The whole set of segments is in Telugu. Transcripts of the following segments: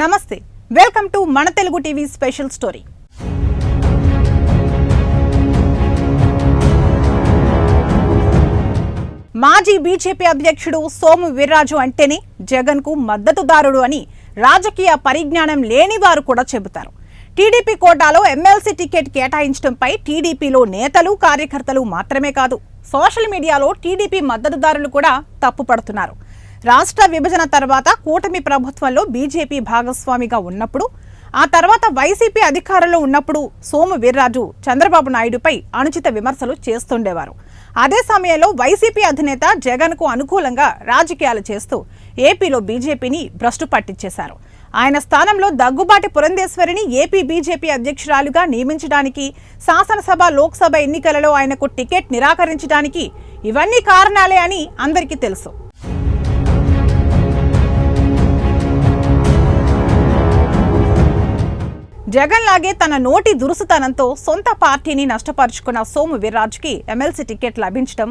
నమస్తే, వెల్కమ్ టు మన తెలుగు టీవీ స్పెషల్ స్టోరీ. మాజీ బీజేపీ అధ్యక్షుడు సోము వీర్రాజు అంటేనే జగన్ కు మద్దతుదారుడు అని రాజకీయ పరిజ్ఞానం లేని వారు కూడా చెబుతారు. టీడీపీ కోటాలో ఎమ్మెల్సీ టికెట్ కేటాయించడంపై టీడీపీలో నేతలు కార్యకర్తలు మాత్రమే కాదు, సోషల్ మీడియాలో టీడీపీ మద్దతుదారులు కూడా తప్పుపడుతున్నారు. రాష్ట్ర విభజన తర్వాత కూటమి ప్రభుత్వంలో బీజేపీ భాగస్వామిగా ఉన్నప్పుడు, ఆ తర్వాత వైసీపీ అధికారంలో ఉన్నప్పుడు సోము వీర్రాజు చంద్రబాబు నాయుడుపై అనుచిత విమర్శలు చేస్తుండేవారు. అదే సమయంలో వైసీపీ అధినేత జగన్ కు అనుకూలంగా రాజకీయాలు చేస్తూ ఏపీలో బీజేపీని భ్రష్టు పట్టించేశారు. ఆయన స్థానంలో దగ్గుబాటి పురంధేశ్వరిని ఏపీ బీజేపీ అధ్యక్షురాలుగా నియమించడానికి, శాసనసభ లోక్సభ ఎన్నికలలో ఆయనకు టికెట్ నిరాకరించడానికి ఇవన్నీ కారణాలే అని అందరికీ తెలుసు. జగన్ లాగే తన నోటి దురుసుతనంతో సొంత పార్టీని నష్టపరుచుకున్న సోము వీర్రాజుకి ఎమ్మెల్సీ టికెట్ లభించడం,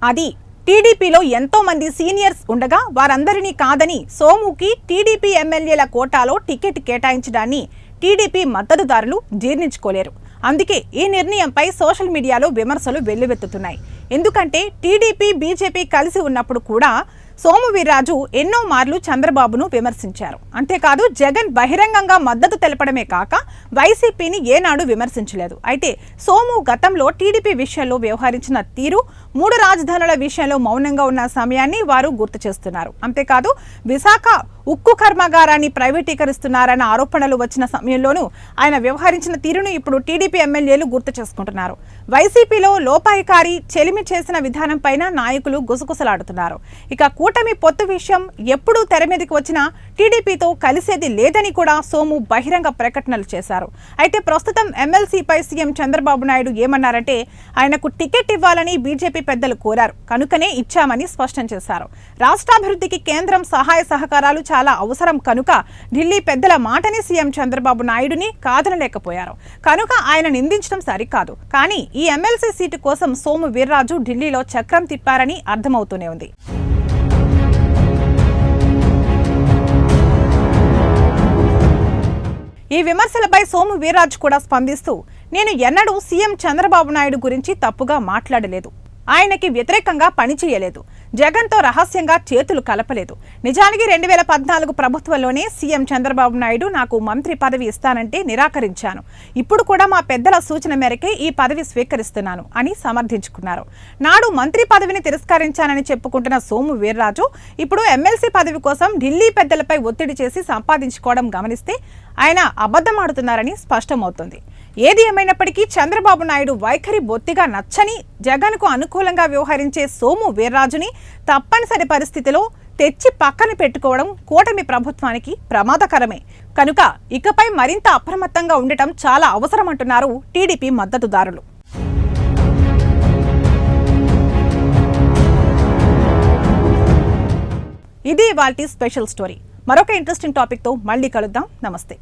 అది టీడీపీలో ఎంతో మంది సీనియర్స్ ఉండగా వారందరినీ కాదని సోముకి టీడీపీ ఎమ్మెల్యేల కోటాలో టికెట్ కేటాయించడాన్ని టీడీపీ మద్దతుదారులు జీర్ణించుకోలేరు. అందుకే ఈ నిర్ణయంపై సోషల్ మీడియాలో విమర్శలు వెల్లువెత్తుతున్నాయి. ఎందుకంటే టీడీపీ బీజేపీ కలిసి ఉన్నప్పుడు కూడా సోము వీర్రాజు ఎన్నో మార్లు చంద్రబాబును విమర్శించారు. అంతేకాదు జగన్ బహిరంగంగా మద్దతు తెలపడమే కాక వైసీపీని ఏనాడు విమర్శించలేదు. అయితే సోము గతంలో టీడీపీ విషయంలో వ్యవహరించిన తీరు, 3 రాజధానుల విషయంలో మౌనంగా ఉన్న సమయాన్ని వారు గుర్తు చేస్తున్నారు. అంతేకాదు విశాఖ ఉక్కు కర్మాగారాన్ని ప్రైవేటీకరిస్తున్నారన్న ఆరోపణలు వచ్చిన సమయంలోనూ ఆయన వ్యవహరించిన తీరును ఇప్పుడు టీడీపీ ఎమ్మెల్యేలు గుర్తు చేసుకుంటున్నారు. వైసీపీలో లోపాయికారి చెలిమి చేసిన విధానం పైన నాయకులు గుసగుసలాడుతున్నారు. ఇక కూటమి పొత్తు విషయం ఎప్పుడూ తెర మీదకి వచ్చినా టీడీపీతో కలిసేది లేదని కూడా సోము బహిరంగ ప్రకటనలు చేశారు. అయితే ప్రస్తుతం ఎమ్మెల్సీపై సీఎం చంద్రబాబు నాయుడు ఏమన్నారంటే, ఆయనకు టికెట్ ఇవ్వాలని బీజేపీ పెద్దలు కోరారు, కనుకనే ఇచ్చామని స్పష్టం చేశారు. రాష్ట్రాభివృద్ధికి కేంద్రం సహాయ సహకారాలు చాలా అవసరం కనుక ఢిల్లీ పెద్దల మాటని సీఎం చంద్రబాబు నాయుడుని కాదనలేకపోయారు. కనుక ఆయన నిందించడం సరికాదు. కానీ ఈ ఎమ్మెల్సీ సీటు కోసం సోము వీర్రాజు ఢిల్లీలో చక్రం తిప్పారని అర్థమవుతూనే ఉంది. ఈ విమర్శలపై సోము వీర్రాజు కూడా స్పందిస్తూ, నేను ఎన్నడూ సీఎం చంద్రబాబు నాయుడు గురించి తప్పుగా మాట్లాడలేదు, ఆయనకి వ్యతిరేకంగా పనిచేయలేదు, జగన్తో రహస్యంగా చేతులు కలపలేదు. నిజానికి 2014 ప్రభుత్వంలోనే సీఎం చంద్రబాబు నాయుడు నాకు మంత్రి పదవి ఇస్తానంటే నిరాకరించాను. ఇప్పుడు కూడా మా పెద్దల సూచన మేరకే ఈ పదవి స్వీకరిస్తున్నాను అని సమర్థించుకున్నారు. నాడు మంత్రి పదవిని తిరస్కరించానని చెప్పుకుంటున్న సోము వీర్రాజు ఇప్పుడు ఎమ్మెల్సీ పదవి కోసం ఢిల్లీ పెద్దలపై ఒత్తిడి చేసి సంపాదించుకోవడం గమనిస్తే ఆయన అబద్ధమాడుతున్నారని స్పష్టమవుతుంది. ఏది ఏమైనప్పటికీ చంద్రబాబు నాయుడు వైఖరి బొత్తిగా నచ్చని జగన్ కు అనుకూలంగా వ్యవహరించే సోము వీర్రాజుని తప్పనిసరి పరిస్థితిలో తెచ్చి పక్కన పెట్టుకోవడం కూటమి ప్రభుత్వానికి ప్రమాదకరమే. కనుక ఇకపై మరింత అప్రమత్తంగా ఉండటం చాలా అవసరమంటున్నారు టీడీపీ మద్దతుదారులు. ఇది ఇవాల్టి స్పెషల్ స్టోరీ. మరొక ఇంట్రెస్టింగ్ టాపిక్ తో మళ్ళీ కలుద్దాం. నమస్తే.